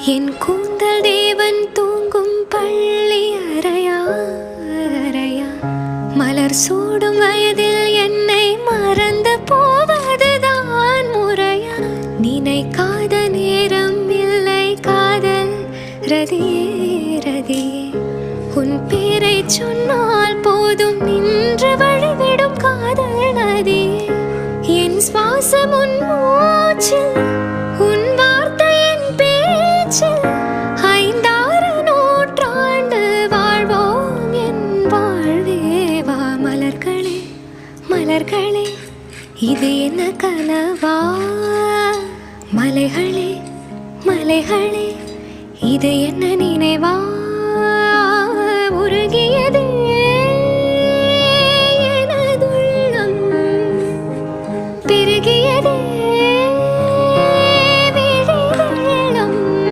என் கூந்தல் தேவன் தூங்கும் பள்ளி அறையா மலர் சூடும் வயதில் என்னை மறந்து போவதுதான் முறையா? நினைக்காத நேரம் இல்லை காதல் ரதியே உன் பேரை சொன்னால் போதும் நின்று வழிவிடும் காதல் நதியே. என் சுவாசம் உன் மூச்சில், உன் வார்த்தையின் பேச்சில், 5-6 நூற்றாண்டு வாழ்வோம் என் வாழ்வேவா. மலர்களே மலர்களே இது என்ன கனவா? மலைகளே மலைகளே இது என்ன நினைவா? உருகியது